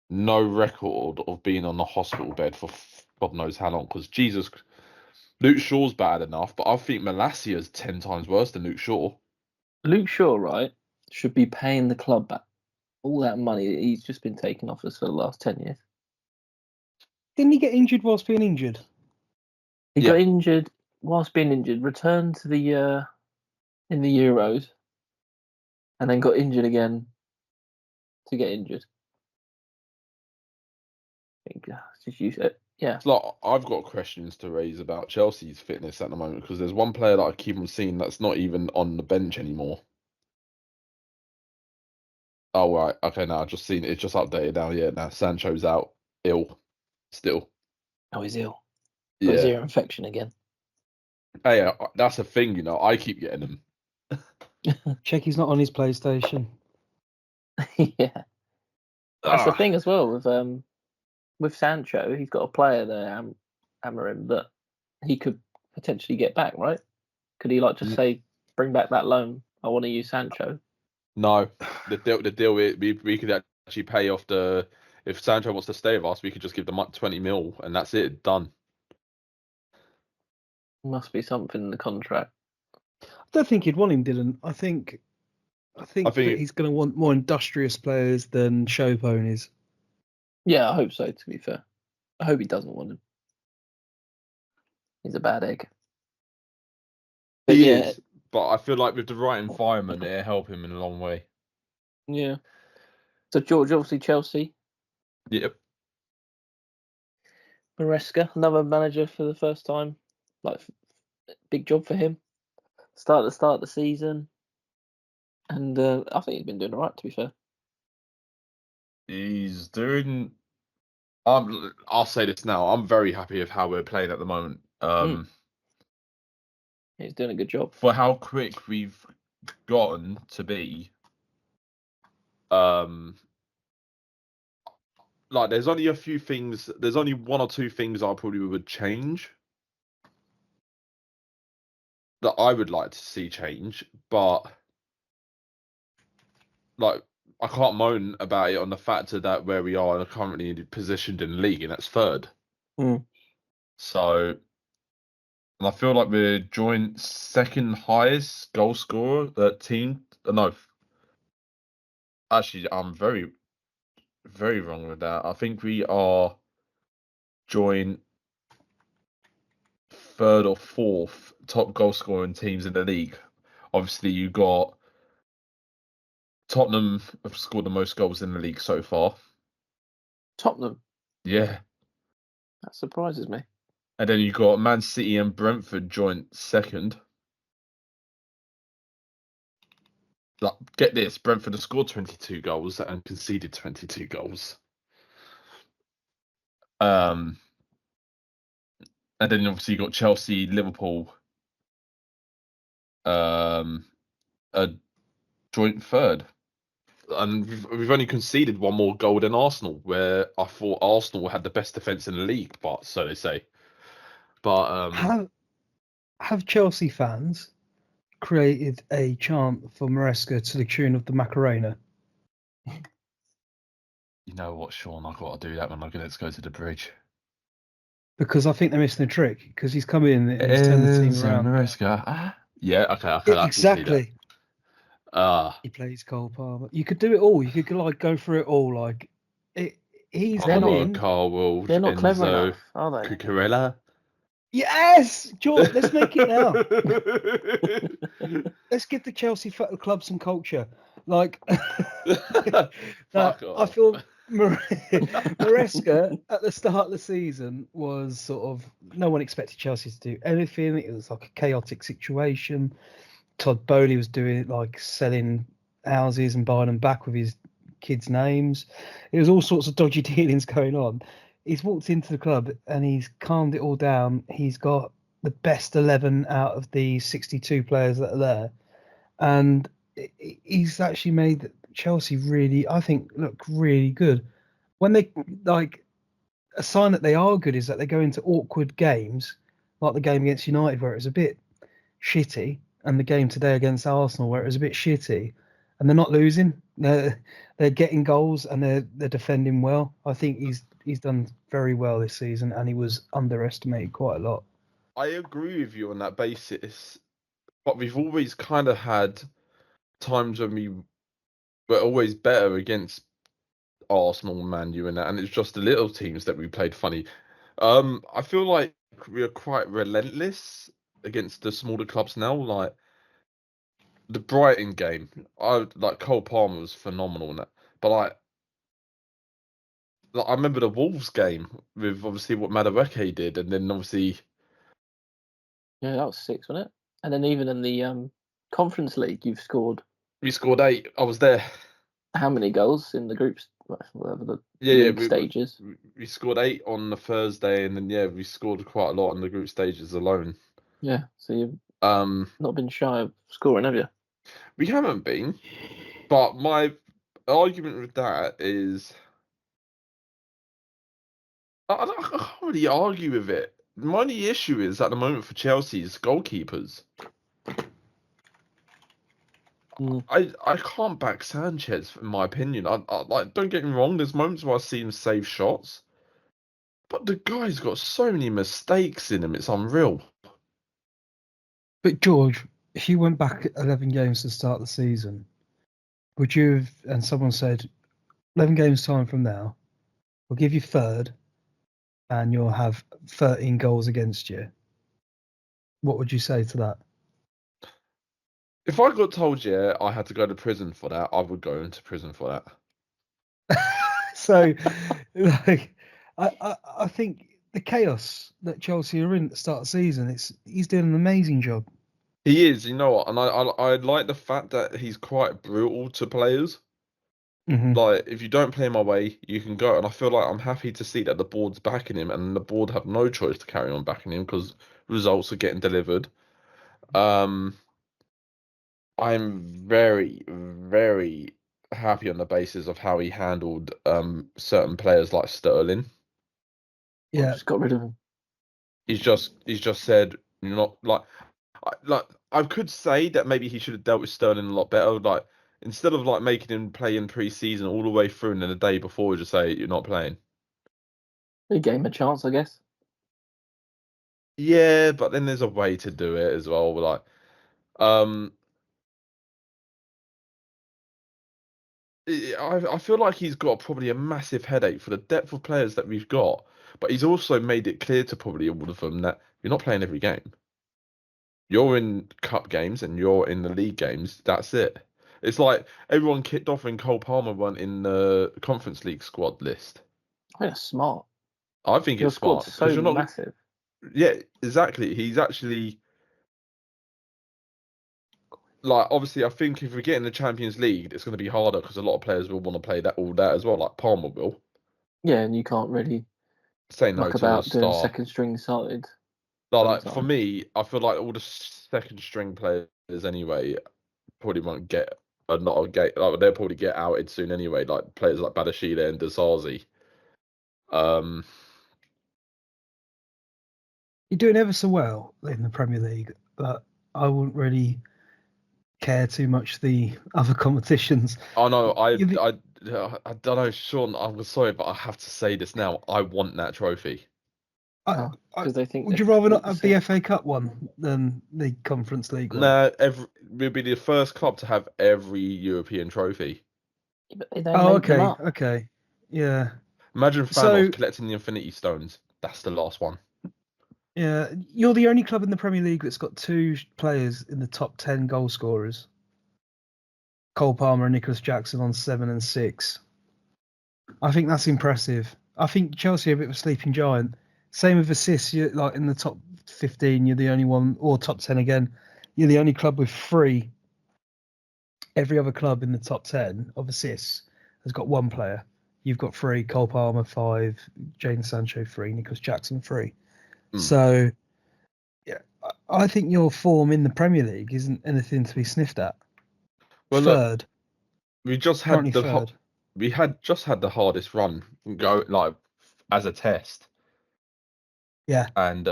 no record of being on the hospital bed for God knows how long. Because Jesus, Luke Shaw's bad enough, but I think Malacia's 10 times worse than Luke Shaw. Luke Shaw, right, should be paying the club back all that money that he's just been taking off us for the last 10 years. Didn't he get injured whilst being injured? He Yeah. got injured whilst being injured, returned to the in the Euros, and then got injured again to get injured. I think just use it. Yeah. It's like I've got questions to raise about Chelsea's fitness at the moment because there's one player that I keep on seeing that's not even on the bench anymore. Oh right, okay. Now I've just seen it. It's just updated now. Yeah, now Sancho's out, ill, still. Oh, he's ill. Got his Yeah. ear infection again. Hey, that's a thing, you know. I keep getting them. Check he's not on his PlayStation. Yeah. That's the thing as well with Sancho. He's got a player there, Amorim, that he could potentially get back, right? Could he just say, bring back that loan? I want to use Sancho. No, the deal we could actually pay off if Sancho wants to stay with us, we could just give them 20 mil and that's it, done. Must be something in the contract. I don't think he'd want him, Dylan. I think that he's going to want more industrious players than show ponies. Yeah, I hope so, to be fair. I hope he doesn't want him. He's a bad egg. But He yeah, is, but I feel like with the right environment, it'll help him in a long way. yeah. So George, obviously Chelsea. Yep. Maresca, another manager for the first time. Big job for him. Start the season. And I think he's been doing all right, to be fair. He's doing. I'll say this now. I'm very happy with how we're playing at the moment. He's doing a good job. For how quick we've gotten to be. There's only a few things. There's only one or two things I probably would change. That I would like to see change, but I can't moan about it on the factor that where we are currently positioned in the league, and that's third. So, and I feel like we're joint second highest goal scorer team. No, actually, I'm very, very wrong with that. I think we are joint third or fourth top goal scoring teams in the league. Obviously, you got Tottenham have scored the most goals in the league so far. Tottenham? Yeah. That surprises me. And then you got Man City and Brentford joint second. Get this, Brentford have scored 22 goals and conceded 22 goals. And then obviously you got Chelsea, Liverpool, a joint third. And we've only conceded one more goal than Arsenal, where I thought Arsenal had the best defence in the league, but so they say. But have Chelsea fans created a chant for Maresca to the tune of the Macarena? You know what, Sean? I've got to do that when let's go to the bridge. Because I think they're missing a trick. Because he's come in and he's turned the team around. Maresca. Yeah, okay. Exactly. He plays Cole Palmer. You could do it all. You could go through it all. He's come in. Carl Wilde, they're not Enzo, clever enough, are they? Cucurella. Yes, George. Let's make it now. Let's give the Chelsea club some culture. Fuck off. I feel Maresca at the start of the season was sort of no one expected Chelsea to do anything. It was like a chaotic situation. Todd Bowley was doing selling houses and buying them back with his kids' names. There was all sorts of dodgy dealings going on. He's walked into the club and he's calmed it all down. He's got the best 11 out of the 62 players that are there. And he's actually made Chelsea really, I think, look really good. when they like a sign that they are good is that they go into awkward games, like the game against United where it was a bit shitty, and the game today against Arsenal where it was a bit shitty, and they're not losing. They're getting goals and they're defending well. I think he's done very well this season, and he was underestimated quite a lot. I agree with you on that basis, but we've always kind of had times when we were always better against Arsenal, Man U, and that, and it's just the little teams that we played funny. I feel like we are quite relentless against the smaller clubs now. Like the Brighton game, I like Cole Palmer was phenomenal in that, but I remember the Wolves game with obviously what Madueke did, and then obviously Yeah, that was 6, wasn't it? And then even in the Conference League, you've scored we scored 8. I was there. how many goals in the groups, whatever the Yeah, league stages? we scored 8 on the Thursday, and then we scored quite a lot in the group stages alone. Yeah, so you've Um, not been shy of scoring, have you? we haven't been, but my argument with that is I can't really argue with it. My only issue is at the moment for Chelsea is goalkeepers. Mm. I can't back Sanchez, in my opinion. I like, don't get me wrong. There's moments where I see him save shots, but the guy's got so many mistakes in him. It's unreal. But George, if you went back 11 games to start the season, would you have, and someone said 11 games time from now, we'll give you third and you'll have 13 goals against you, what would you say to that? If I got told, I had to go to prison for that, I would go into prison for that. So, like, I think the chaos that Chelsea are in at the start of the season, he's doing an amazing job. He is, you know what, and I like the fact that he's quite brutal to players. Mm-hmm. Like, if you don't play my way, you can go. And I feel like I'm happy to see that the board's backing him, and the board have no choice to carry on backing him because results are getting delivered. I'm very, very happy on the basis of how he handled certain players like Sterling. Yeah, Just got rid of him. He's just said, you're not like I could say that maybe he should have dealt with Sterling a lot better. Like, instead of like making him play in pre-season all the way through and then the day before just say you're not playing. He gave him a chance, I guess. Yeah, but then there's a way to do it as well. Like, I feel like he's got probably a massive headache for the depth of players that we've got, but he's also made it clear to probably all of them that you're not playing every game. You're in cup games and you're in the league games. That's it. It's like everyone kicked off when Cole Palmer went in the Conference League squad list. I think that's smart. I think Your it's squad's smart so because you're not. massive. Yeah, exactly. He's actually like, obviously, I think if we get in the Champions League, it's going to be harder because a lot of players will want to play that as well. Like Palmer will Yeah, and you can't really say no muck to the about doing star. second string side Like for sometimes. me, I feel like all the second string players anyway probably won't get not a gate. Like, they'll probably get outed soon anyway. Like players like Badashile and Disasi. Um, you're doing ever so well in the Premier League, but I wouldn't really care too much the other competitions. I know. You're the- I don't know, Sean. I'm sorry, but I have to say this now. I want that trophy. Because they think would they you rather not the have the same. FA Cup one than the Conference League one? Nah, we'll be the first club to have every European trophy. But they don't Oh, make them okay, up. okay, yeah. Imagine Thanos So, collecting the Infinity Stones. That's the last one. yeah, you're the only club in the Premier League that's got 2 players in the top 10 goal scorers. Cole Palmer and Nicholas Jackson on 7 and 6. I think that's impressive. I think Chelsea are a bit of a sleeping giant. Same with assists. You're like in the top 15. You're the only one, or top 10 again. You're the only club with 3. Every other club in the top 10 of assists has got 1 player. You've got 3. Cole Palmer 5. Jadon Sancho 3. Nicholas Jackson 3. So, yeah, I think your form in the Premier League isn't anything to be sniffed at. Well, look, Third, we just had currently third. we had just had the hardest run go like as a test. Yeah. And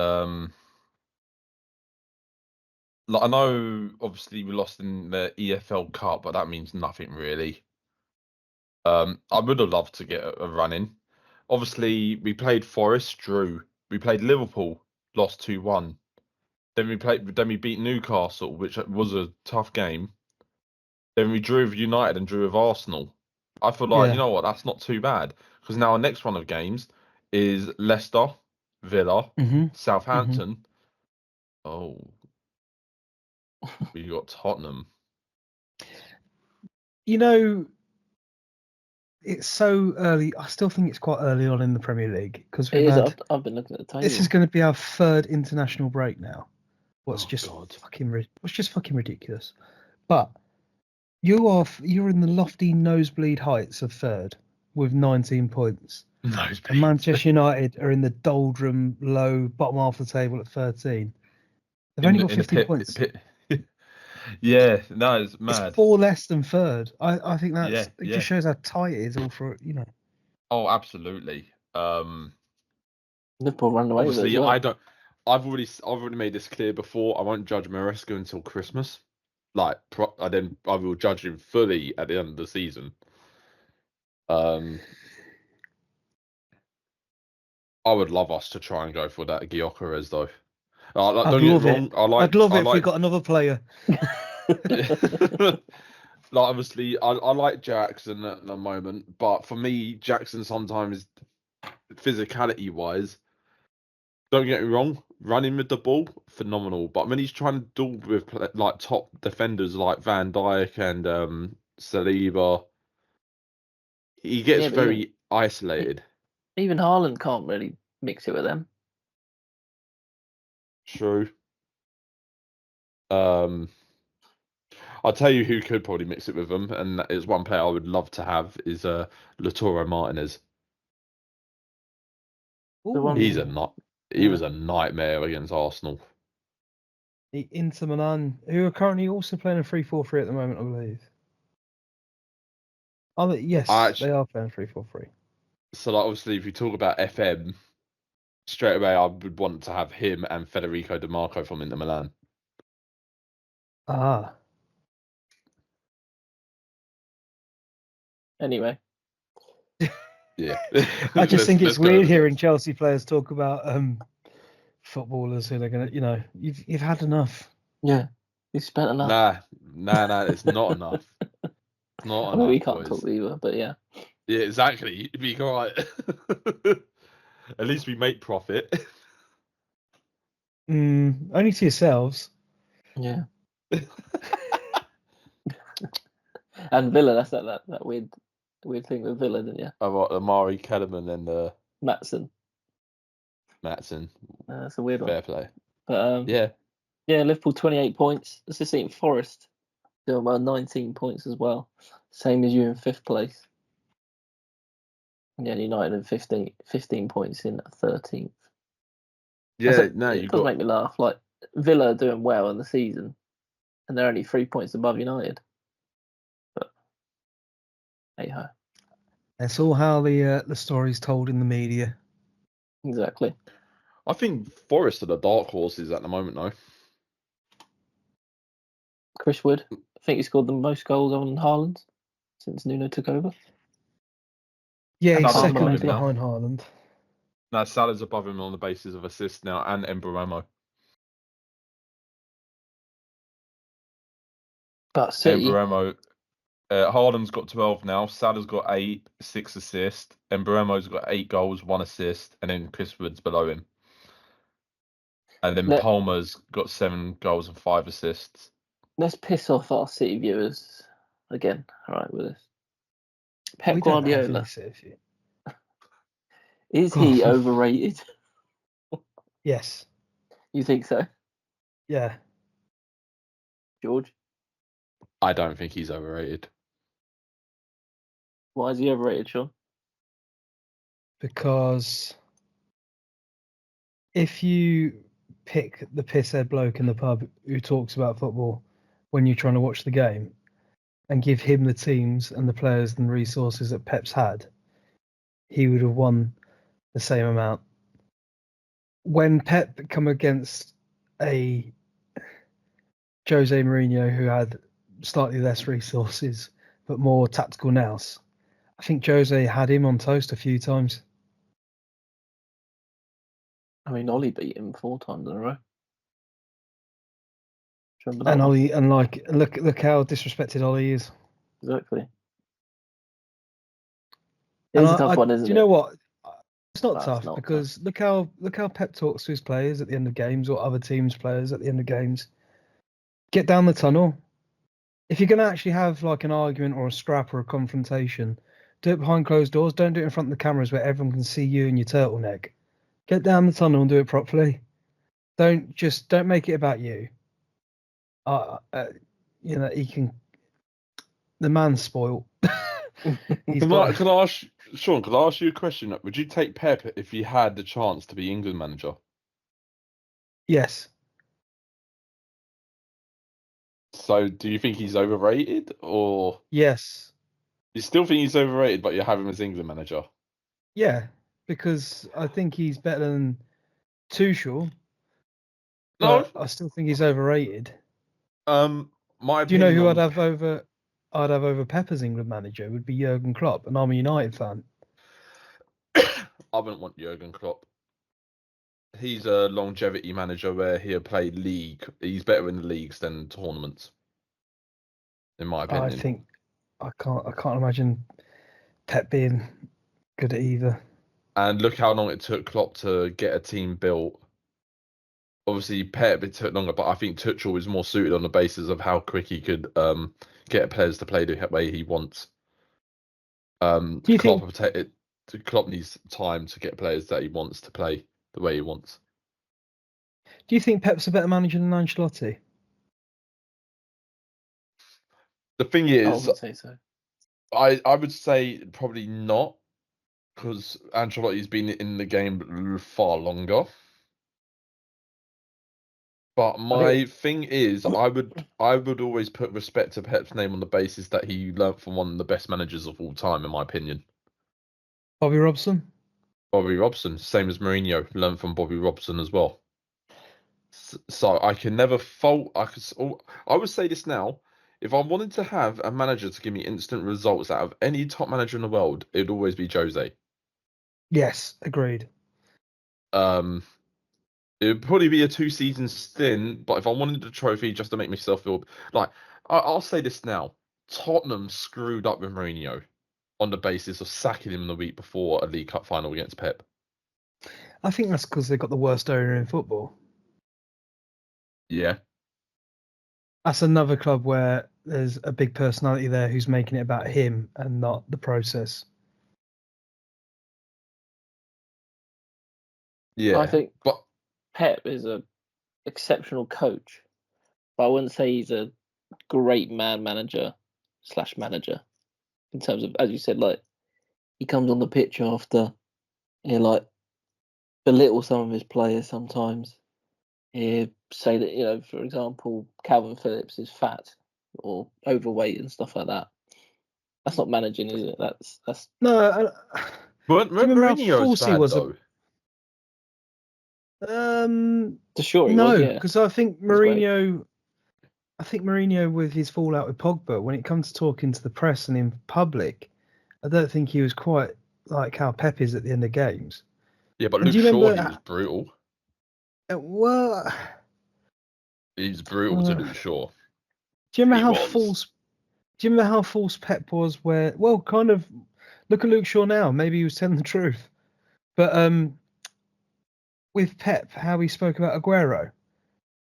like I know obviously we lost in the EFL Cup, but that means nothing really. I would have loved to get a run in. Obviously, we played Forest, drew. We played Liverpool, lost 2-1. Then we beat Newcastle, which was a tough game. Then we drew with United and drew with Arsenal. I feel like, Yeah. you know what, that's not too bad. Because now our next run of games is Leicester, Villa, Southampton. Oh, we got Tottenham. You know, it's so early. I still think it's quite early on in the Premier League because It is. I've been looking at the table. This is going to be our third international break now. What's Oh, just God. fucking ridiculous. But you're in the lofty nosebleed heights of third with 19 points. And Manchester United are in the doldrum low bottom half of the table at 13. They've only got 15 points. Yeah, no, it's mad. It's 4 less than third. I think Yeah, it just shows how tight it is all for, you know. Oh, absolutely. Liverpool run away with it Obviously, as well. I've already made this clear before. I won't judge Maresca until Christmas. I will judge him fully at the end of the season. I would love us to try and go for that Gyökeres though. Don't get me wrong. I'd love it if we got another player. Obviously, I like Jackson at the moment, but for me, Jackson sometimes, physicality wise, don't get me wrong, running with the ball, phenomenal. But when he's trying to duel with like top defenders like Van Dijk and Saliba, he gets very isolated. Even Haaland can't really mix it with them. True. I'll tell you who could probably mix it with them, and that is one player I would love to have is Lautaro Martinez. He was a nightmare against Arsenal. Inter Milan, who are currently also playing a 3-4-3 at the moment, I believe. Yes, they are playing 3-4-3. So, obviously, if you talk about FM, straight away I would want to have him and Federico Di Marco from Inter Milan. Ah. Anyway. Yeah. I just think it's weird hearing Chelsea players talk about footballers who they're gonna, you know, you've had enough. Yeah, you've spent enough. Nah, it's not enough. It's not enough. We can't talk either, but yeah. Yeah, exactly. You'd be right. At least we make profit. Only to yourselves. Yeah. And Villa, that's that weird thing with Villa, didn't you? About Amari Kellerman and Maatsen. That's a weird one. Fair play. But yeah, Liverpool 28 points. Let's just see Forest doing well, 19 points as well, same as you in 5th place. And yeah, United in 15 points in 13th. Yeah, it does make me laugh. Like Villa are doing well in the season, and they're only 3 points above United. But hey ho. That's all how the story's told in the media. Exactly. I think Forest are the dark horses at the moment, though. Chris Wood, I think he scored the most goals on Haaland since Nuno took over. Yeah, he's second behind Haaland. No, Salah's above him on the basis of assists now, and Embuemo. But City. Embuemo, Haaland's got 12 now. Salah's got 8, 6 assists. Embuemo's got 8 goals, 1 assist, and then Chris Wood's below him. And then Palmer's got 7 goals and 5 assists. Let's piss off our City viewers again, all right, with this. Pep Guardiola. Is he overrated? Yes. You think so? Yeah. George? I don't think he's overrated. Why is he overrated, Sean? Because if you pick the pisshead bloke in the pub who talks about football when you're trying to watch the game, and give him the teams and the players and resources that Pep's had, he would have won the same amount. When Pep come against a Jose Mourinho who had slightly less resources but more tactical nous, I think Jose had him on toast a few times. I mean, Ollie beat him 4 times in a row. Do you remember that And one? Ollie, and like, look how disrespected Ollie is. Exactly. It's a tough one, isn't it? Do you know what? It's not No, it's tough not because look how Pep talks to his players at the end of games or other teams' players at the end of games. Get down the tunnel. If you're going to actually have like an argument or a scrap or a confrontation, do it behind closed doors. Don't do it in front of the cameras where everyone can see you and your turtleneck. Get down the tunnel and do it properly. Don't make it about you. He can. The man's spoiled. Can I ask Sean? Can I ask you a question? Would you take Pep if he had the chance to be England manager? Yes. So, do you think he's overrated, or Yes. you still think he's overrated, but you have him as England manager? Yeah, because I think he's better than Tuchel, No. but I still think he's overrated. My Do you know opinion who on I'd have over? I'd have over Pepper's England manager would be Jurgen Klopp, and I'm a United fan. I wouldn't want Jurgen Klopp. He's a longevity manager where he'll play league. He's better in the leagues than tournaments, in my opinion. I think I can't imagine Pep being good at either. And look how long it took Klopp to get a team built. Obviously, Pep, it took longer, but I think Tuchel was more suited on the basis of how quick he could get players to play the way he wants. Do you think? Klopp needs time to get players that he wants to play the way he wants. Do you think Pep's a better manager than Ancelotti? The thing I is, wouldn't say so. I would say probably not, because Ancelotti's been in the game far longer. But my thing is, I would always put respect to Pep's name on the basis that he learnt from one of the best managers of all time, in my opinion. Bobby Robson? Bobby Robson, same as Mourinho, learned from Bobby Robson as well. So I can never fault. I would say this now: if I wanted to have a manager to give me instant results out of any top manager in the world, it'd always be Jose. Yes, agreed. It would probably be a 2-season stint, but if I wanted the trophy just to make myself feel like, I'll say this now: Tottenham screwed up with Mourinho on the basis of sacking him the week before a League Cup final against Pep. I think that's because they've got the worst owner in football. Yeah. That's another club where there's a big personality there who's making it about him and not the process. Yeah. I think but Pep is an exceptional coach, but I wouldn't say he's a great manager in terms of, as you said, like he comes on the pitch after, like belittle some of his players sometimes. He'll say that, for example, Calvin Phillips is fat or overweight and stuff like that. That's not managing, is it? That's No. But Mourinho's bad was though. sure he no, was, yeah. because I think was great. Mourinho with his fallout with Pogba, when it comes to talking to the press and in public, I don't think he was quite like how Pep is at the end of games. Yeah, but And Luke do you Shaw, remember? he was brutal. Well, He was brutal to Luke Shaw. do you remember He how was. false? Do you remember how false Pep was? Where, well, kind of. Look at Luke Shaw now. Maybe he was telling the truth, but with Pep, how he spoke about Aguero,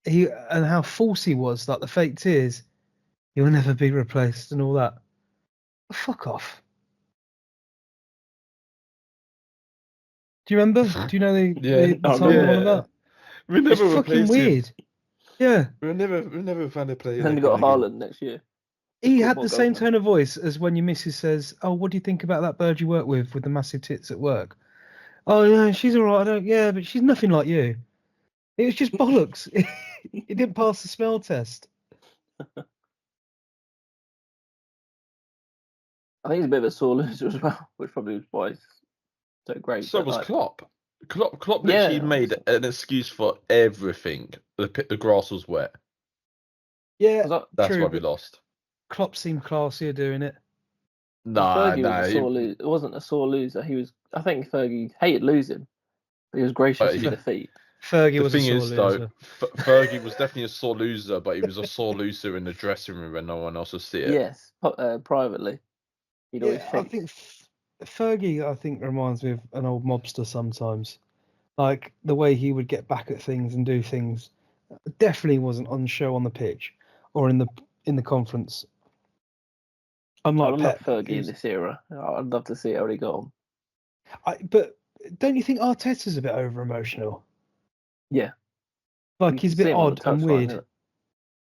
and how false he was. Like the fake tears, he'll never be replaced, and all that. Fuck off. Do you remember? Do you know the time I'm on about? We It's never fucking replaced him. weird. Yeah. We never found a player. Then we got Haaland next year. He had the same tone of voice as when your missus says, "Oh, what do you think about that bird you work with the massive tits at work?" "Oh, yeah, she's all right. Yeah, but she's nothing like you." It was just bollocks. He didn't pass the smell test. I think he's a bit of a sore loser as well, which probably was why he's so great. So but was like, Klopp. Klopp Yeah, literally made an excuse for everything. The grass was wet. Yeah, 'cause That's true. why we But lost. Klopp seemed classier doing it. Fergie was a He, sore loser. It wasn't a sore loser. I think Fergie hated losing, but he was gracious in he- defeat. Fergie the was a thing sore is, though, loser. Fergie was definitely a sore loser, but he was a sore loser in the dressing room when no one else would see it. Yes, privately, he'd always Yeah, I chase. think Fergie, reminds me of an old mobster sometimes. Like the way he would get back at things and do things definitely wasn't on show on the pitch or in the conference. I Unlike would love Pep, Fergie in this era. I'd love to see how he got on. but don't you think Arteta's a bit over emotional? Yeah, Like you he's can a see bit him on the odd and touchline. weird.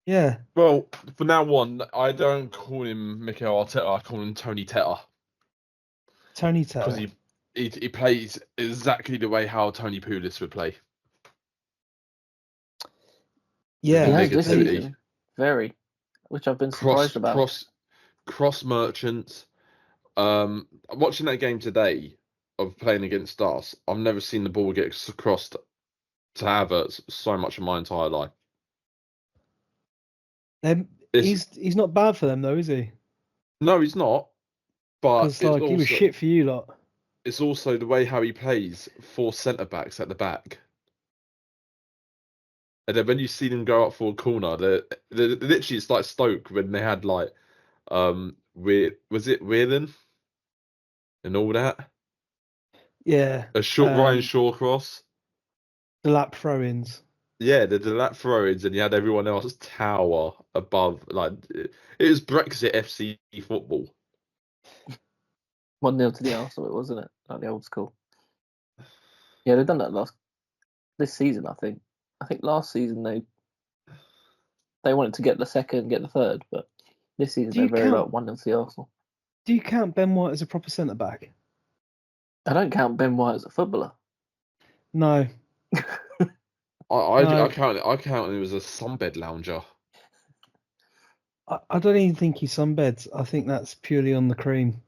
Yeah, Well, from now on, I don't call him Mikel Arteta. I call him Tony Teta Tony because Taylor. he plays exactly the way how Tony Pulis would play. Yeah, He has this Negativity. season, which I've been Cross surprised about. cross merchants. Watching that game today of playing against us, I've never seen the ball get crossed to Havertz so much in my entire life. He's not bad for them though, is he? No, he's not. But Because like he was shit for you lot. it's also the way how he plays 4 centre backs at the back. And then when you see them go up for a corner, they're literally it's like Stoke when they had like was it Whelan and all that? Yeah. A short Ryan Shaw cross. The lap throw-ins. Yeah, the lap throw-ins, and you had everyone else tower above. Like it was Brexit FC football. 1-0 to the Arsenal, wasn't it? Like the old school. Yeah, they've done that this season. I think last season they wanted to get the second, get the third, but this season they're very like 1-0 to the Arsenal. Do you count Ben White as a proper centre back? I don't count Ben White as a footballer. No. I count him as a sunbed lounger. I don't even think he's sunbeds. I think that's purely on the cream.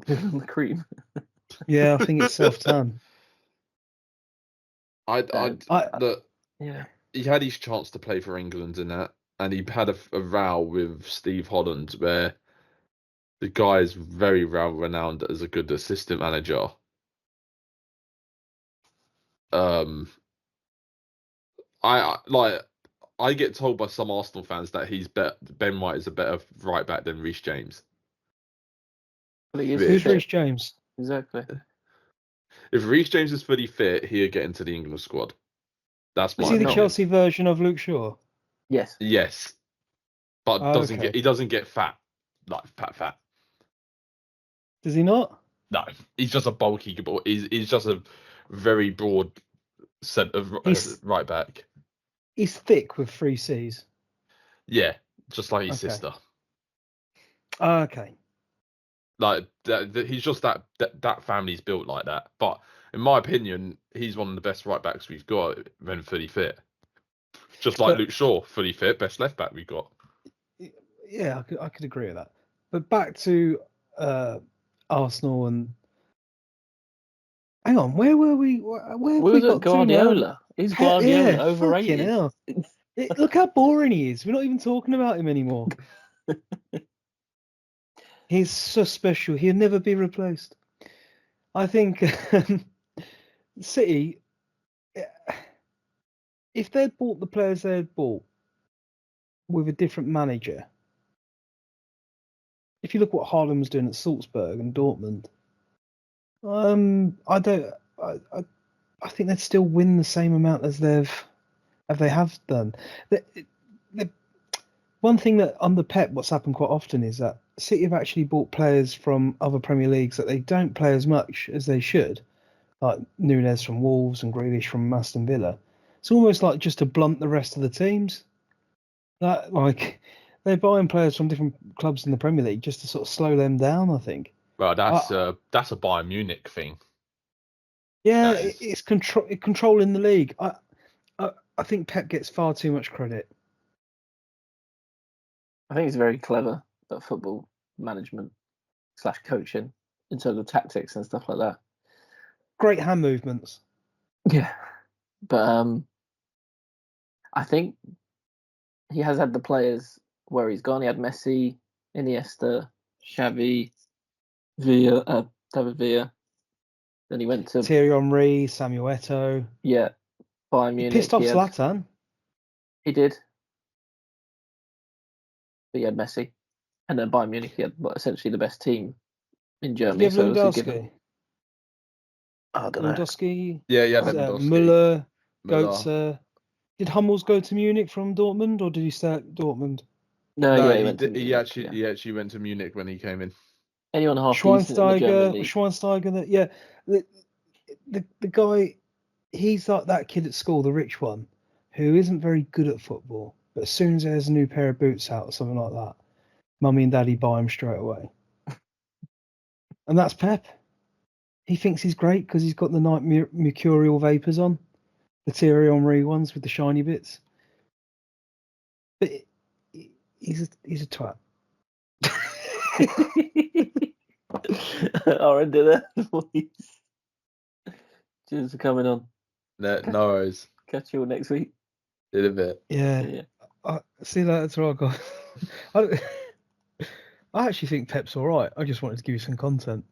The cream. Yeah, I think it's self-tan. Yeah. He had his chance to play for England in that, and he had a row with Steve Holland where the guy is very well renowned as a good assistant manager. I get told by some Arsenal fans that Ben White is a better right back than Reece James. But he is Who's fit. Reece James? Exactly. If Reece James is fully fit, he'll get into the England squad. That's my Is he the opinion. Chelsea version of Luke Shaw? Yes. Yes, but he doesn't get fat, like fat. Does he not? No, he's just a bulky. He's just a very broad centre right back. He's thick with 3 C's. Yeah, just like his Okay. sister. Okay. Like he's just that family's built like that. But in my opinion, he's one of the best right backs we've got when fully fit. Just like Luke Shaw, fully fit, best left back we've got. Yeah, I could agree with that. But back to Arsenal and hang on, where were we? Where have we was got at Guardiola. Is Guardiola overrated? Fucking hell. Look how boring he is. We're not even talking about him anymore. He's so special. He'll never be replaced. I think City, if they'd bought the players they had bought with a different manager, if you look what Haaland was doing at Salzburg and Dortmund, I think they'd still win the same amount as they have done. One thing that under Pep, what's happened quite often is that City have actually bought players from other Premier Leagues that they don't play as much as they should, like Núñez from Wolves and Grealish from Aston Villa. It's almost like just to blunt the rest of the teams. Like they're buying players from different clubs in the Premier League just to sort of slow them down, I think. Well, that's a Bayern Munich thing. Yeah, it's controlling the league. I think Pep gets far too much credit. I think he's very clever at football management. / coaching in terms of tactics and stuff like that. Great hand movements. Yeah, but I think he has had the players where he's gone. He had Messi, Iniesta, Xavi, David Villa. Then he went to Thierry Henry, Samuel Eto'o. Bayern He Munich. pissed off Zlatan. He did. But he had Messi. And then Bayern Munich, he had essentially the best team in Germany. Did he have So it was a given. Lewandowski? I don't know. Lewandowski, Yeah, yeah, Oh, Lewandowski. Müller, Müller. Götze. Did Hummels go to Munich from Dortmund, or did he stay at Dortmund? No, No, yeah, he went to did, he Munich, actually yeah. he actually went to Munich when he came in. Anyone half decent in the German league. Schweinsteiger, yeah. The guy, he's like that kid at school, the rich one, who isn't very good at football, but as soon as there's a new pair of boots out or something like that, mummy and daddy buy him straight away. And that's Pep. He thinks he's great because he's got the night mercurial vapours on, the Thierry Henry ones with the shiny bits. But he's a twat. I'll end it there, boys. Cheers for coming on. No worries. Catch you all next week. In a bit. Yeah. See you later, guys. I actually think Pep's all right. I just wanted to give you some content.